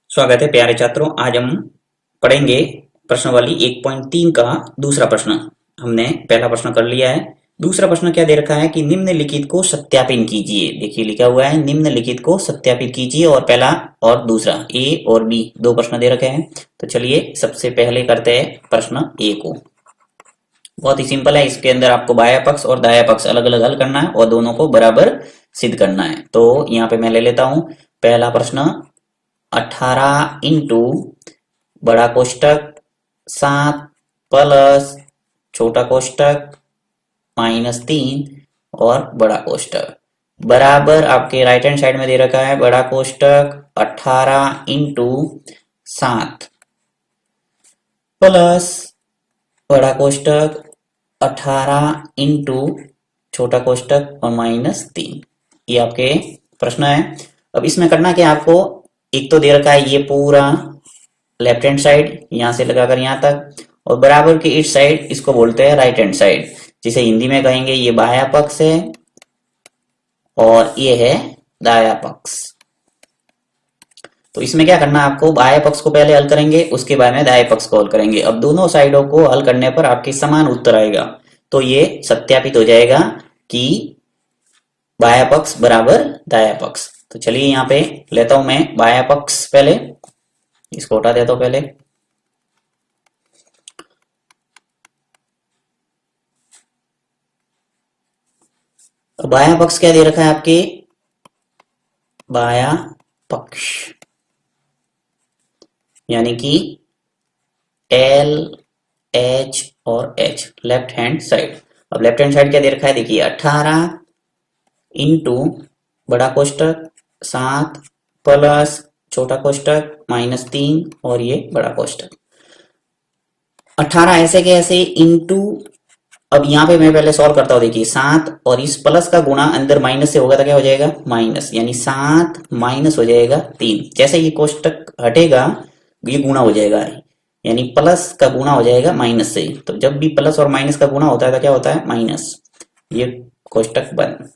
स्वागत है प्यारे छात्रों। आज हम पढ़ेंगे प्रश्नावली 1.3 का दूसरा प्रश्न। हमने पहला प्रश्न कर लिया है। दूसरा प्रश्न क्या दे रखा है कि निम्नलिखित को सत्यापित कीजिए। देखिए लिखा हुआ है निम्नलिखित को सत्यापित कीजिए और पहला और दूसरा ए और बी दो प्रश्न दे रखे हैं। तो चलिए सबसे पहले करते हैं प्रश्न ए को। बहुत ही सिंपल है। इसके अंदर आपको बायां पक्ष और दायां पक्ष अलग अलग हल करना है और दोनों को बराबर सिद्ध करना है। तो यहाँ पे मैं ले लेता हूं पहला प्रश्न। 18 इंटू बड़ा कोष्टक 7 प्लस छोटा कोष्टक -3 और बड़ा कोष्टक बराबर आपके राइट हैंड साइड में दे रखा है बड़ा कोष्टक 18 इंटू 7 प्लस बड़ा कोष्टक 18 इंटू छोटा कोष्टक और -3। ये आपके प्रश्न है। अब इसमें करना क्या आपको, एक तो दे रखा है ये पूरा लेफ्ट हैंड साइड यहां से लगाकर यहां तक और बराबर की इस साइड इसको बोलते हैं राइट हैंड साइड, जिसे हिंदी में कहेंगे ये बायां पक्ष है और ये है दायां पक्ष। तो इसमें क्या करना है आपको, बायां पक्ष को पहले हल करेंगे उसके बाद में दाएं पक्ष को हल करेंगे। अब दोनों साइडों को हल करने पर आपके समान उत्तर आएगा तो ये सत्यापित हो जाएगा कि बायां पक्ष बराबर दायां पक्ष। तो चलिए यहाँ पे लेता हूं मैं बायां पक्ष, पहले इसको हटा देता हूं पहले। तो बायां पक्ष क्या दे रखा है आपके, बायां पक्ष यानी कि एल एच और एच लेफ्ट हैंड साइड। अब लेफ्ट हैंड साइड क्या दे रखा है, देखिए 18 इंटू बड़ा कोष्टक 7 प्लस छोटा कोष्टक -3 और ये बड़ा कोष्टक 18 ऐसे के ऐसे इंटू। अब यहाँ पे मैं पहले सॉल्व करता हूँ। देखिए 7 और इस प्लस का गुणा अंदर माइनस से होगा तो क्या हो जाएगा माइनस, यानी 7 माइनस हो जाएगा 3। जैसे ये कोष्टक हटेगा ये गुणा हो जाएगा, यानी प्लस का गुणा हो जाएगा माइनस से। तो जब भी प्लस और माइनस का गुणा होता है तो क्या होता है माइनस। ये कोष्टक बंद।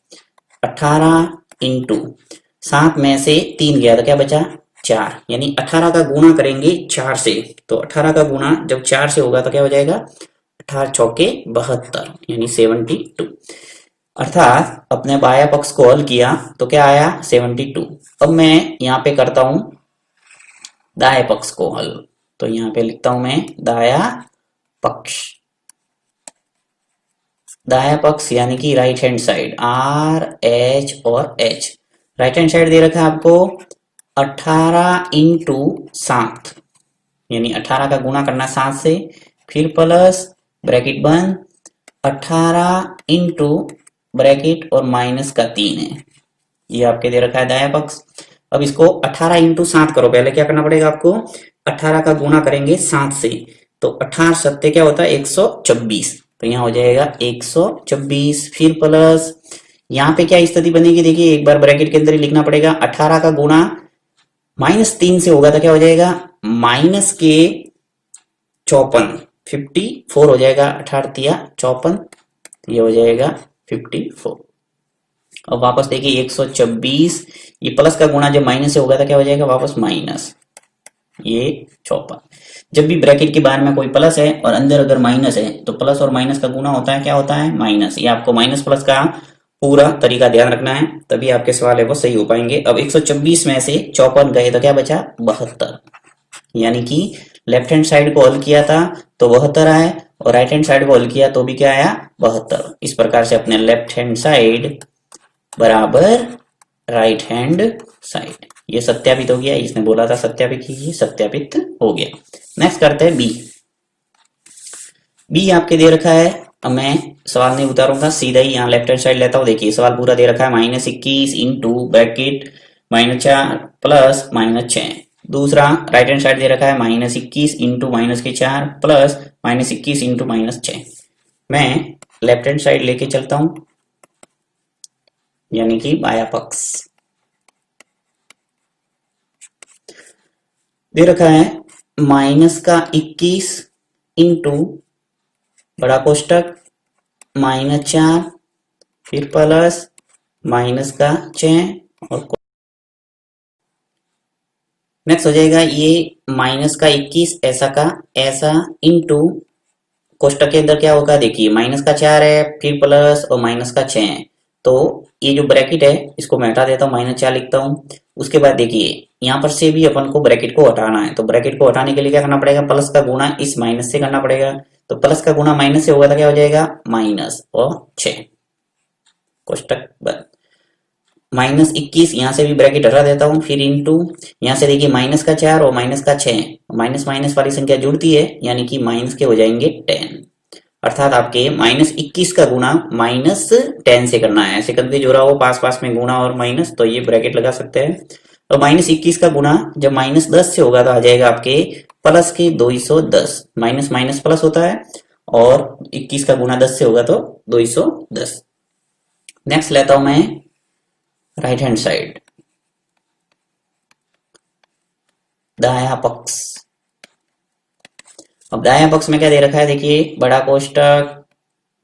18 इंटू 7 में से 3 गया तो क्या बचा 4, यानी 18 का गुणा करेंगे 4 से। तो 18 का गुणा जब 4 से होगा तो क्या हो जाएगा 18 चौके 72 यानी 72। अर्थात अपने बायां पक्ष को हल किया तो क्या आया 72। अब मैं यहाँ पे करता हूं दाएं पक्ष को हल। तो यहाँ पे लिखता हूं मैं दायां पक्ष। दायां पक्ष यानी कि right hand side R H और एच। राइट हैंड साइड दे रखा है आपको 18 इंटू 7, यानी 18 का गुणा करना 7 से, फिर प्लस ब्रैकेट बंद 18 इंटू ब्रैकेट और माइनस का 3 है। ये आपके दे रखा है दायां पक्ष। अब इसको 18 इंटू 7 करो। पहले क्या करना पड़ेगा आपको, 18 का गुणा करेंगे 7 से। तो 18 सत्ते क्या होता है 126। तो यहाँ हो जाएगा 126, फिर प्लस यहाँ पे क्या स्थिति बनेगी, देखिए एक बार ब्रैकेट के अंदर ही लिखना पड़ेगा। 18 का गुणा -3 से होगा तो क्या हो जाएगा माइनस के 54, 54 हो जाएगा। 18 तिया 54, ये हो जाएगा 54। अब वापस देखिए 126, ये प्लस का गुणा जब माइनस से होगा तो क्या हो जाएगा वापस माइनस, ये 54। जब भी ब्रैकेट के बाहर में कोई प्लस है और अंदर अगर माइनस है तो प्लस और माइनस का गुणा होता है क्या होता है माइनस। ये आपको माइनस प्लस का पूरा तरीका ध्यान रखना है तभी आपके सवाल है वो सही हो पाएंगे। अब 126 में से 54 गए तो क्या बचा 72, यानी कि लेफ्ट हैंड साइड को हल किया था तो 72 आए और राइट हैंड साइड को हल किया तो भी क्या आया 72। इस प्रकार से अपने लेफ्ट हैंड साइड बराबर राइट हैंड साइड ये सत्यापित हो गया। इसने बोला था सत्यापित कीजिए, सत्यापित हो गया। नेक्स्ट करते हैं बी। बी आपके दे रखा है। अब मैं सवाल नहीं उतारूंगा, सीधा ही यहाँ लेफ्ट हैंड साइड लेता हूँ। देखिए सवाल पूरा दे रखा है -21 इंटू ब्रैकेट -4 प्लस -6। दूसरा राइट हैंड साइड दे रखा है -21 इंटू -4 प्लस -21 इंटू -6। मैं लेफ्ट हैंड साइड लेके चलता हूं यानी कि बायां पक्ष। दे रखा है -21 इंटू बड़ा कोष्टक -4 फिर प्लस -6 और नेक्स्ट हो जाएगा ये माइनस का 21 ऐसा का ऐसा इंटू कोष्टक के अंदर क्या होगा देखिए, माइनस का 4 है, फिर प्लस और माइनस का 6 है। तो ये जो ब्रैकेट है इसको मैं हटा देता हूँ, -4 लिखता हूँ। उसके बाद देखिए यहाँ पर से भी अपन को ब्रैकेट को हटाना है, तो ब्रैकेट को हटाने के लिए क्या करना पड़ेगा, प्लस का गुणा इस माइनस से करना पड़ेगा। तो प्लस का गुणा माइनस से होगा तो क्या हो जाएगा, माइनस और 6, कोष्टक बंद। -21 यहाँ से भी ब्रैकेट हटा देता हूँ, फिर इंटू यहाँ से देखिए माइनस का 4 और माइनस का 6, माइनस माइनस वाली संख्या जुड़ती है यानी कि माइनस के हो जाएंगे 10। अर्थात आपके -21 का गुणा -10 से करना है। ऐसे कंफ्यूज हो रहा हो पास पास में गुणा और माइनस, तो ये ब्रैकेट लगा सकते हैं। और -21 का गुणा जब -10 से होगा तो आ जाएगा आपके प्लस के 210, माइनस माइनस प्लस होता है, और 21 का गुणा 10 से होगा तो 210। नेक्स्ट लेता हूं मैं राइट हैंड साइड, दाया पक्ष। अब दाया पक्ष में क्या दे रखा है देखिए, बड़ा कोष्टक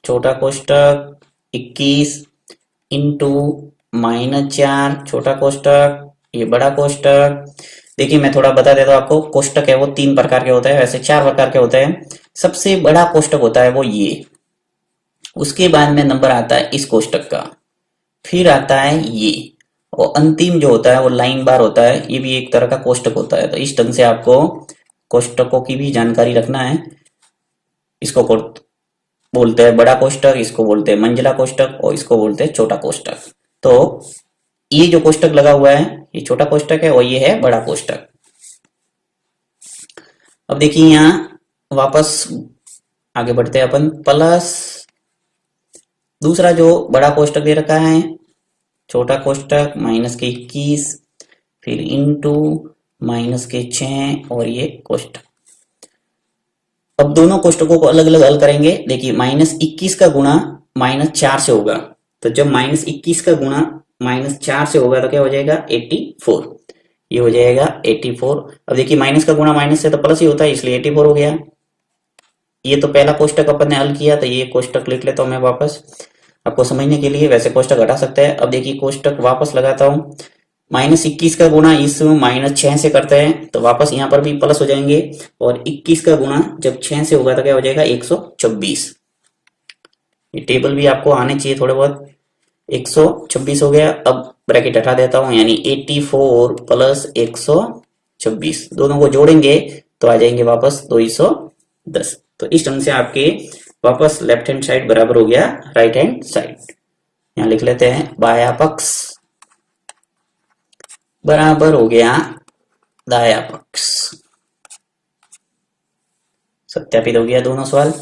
छोटा कोष्टक 21 इंटू -4 छोटा कोष्टक ये बड़ा कोष्टक। देखिए मैं थोड़ा बता देता हूँ आपको, कोष्टक है वो 3 प्रकार के होते हैं, वैसे 4 प्रकार के होते हैं। सबसे बड़ा कोष्टक होता है वो ये, उसके बाद में नंबर आता है इस कोष्टक का, फिर आता है ये, और अंतिम जो होता है वो लाइन बार होता है। ये भी एक तरह का कोष्टक होता है। तो इस ढंग से आपको कोष्टकों की भी जानकारी रखना है। इसको बोलते हैं बड़ा कोष्टक, इसको बोलते हैं मंझला कोष्टक, और इसको बोलते हैं छोटा कोष्टक। तो ये जो कोष्टक लगा हुआ है ये छोटा कोष्टक है और ये है बड़ा कोष्टक। अब देखिए यहाँ वापस आगे बढ़ते हैं अपन, प्लस दूसरा जो बड़ा कोष्टक दे रखा है छोटा कोष्टक माइनस के 21, फिर इंटू माइनस के 6 और ये कोष्टक। अब दोनों कोष्टकों को अलग अलग हल करेंगे। देखिए -21 का गुणा -4 से होगा, तो जब -21 का गुणा -4 से होगा तो क्या हो जाएगा 84, ये हो जाएगा 84। अब देखिए माइनस का गुणा माइनस से तो प्लस ही होता है, इसलिए 84 हो गया। ये तो पहला कोष्टक अपन ने हल किया, तो ये कोष्टक लिख लेता हूं मैं वापस आपको समझने के लिए, वैसे कोष्टक हटा सकते हैं। अब देखिए कोष्टक वापस लगाता हूँ, -21 का गुणा इस -6 से करते हैं तो वापस यहाँ पर भी प्लस हो जाएंगे, और 21 का गुणा जब 6 से होगा तो क्या हो जाएगा 126। ये टेबल भी आपको आने चाहिए थोड़े बहुत। 126 हो गया। अब ब्रैकेट हटा देता हूँ, यानी 84 प्लस 126 दोनों को जोड़ेंगे तो आ जाएंगे वापस 210। तो इस ढंग से आपके वापस लेफ्ट हैंड साइड बराबर हो गया राइट हैंड साइड। यहाँ लिख लेते हैं बाया पक्ष बराबर हो गया दाया पक्ष। सत्यापित हो गया दोनों सवाल।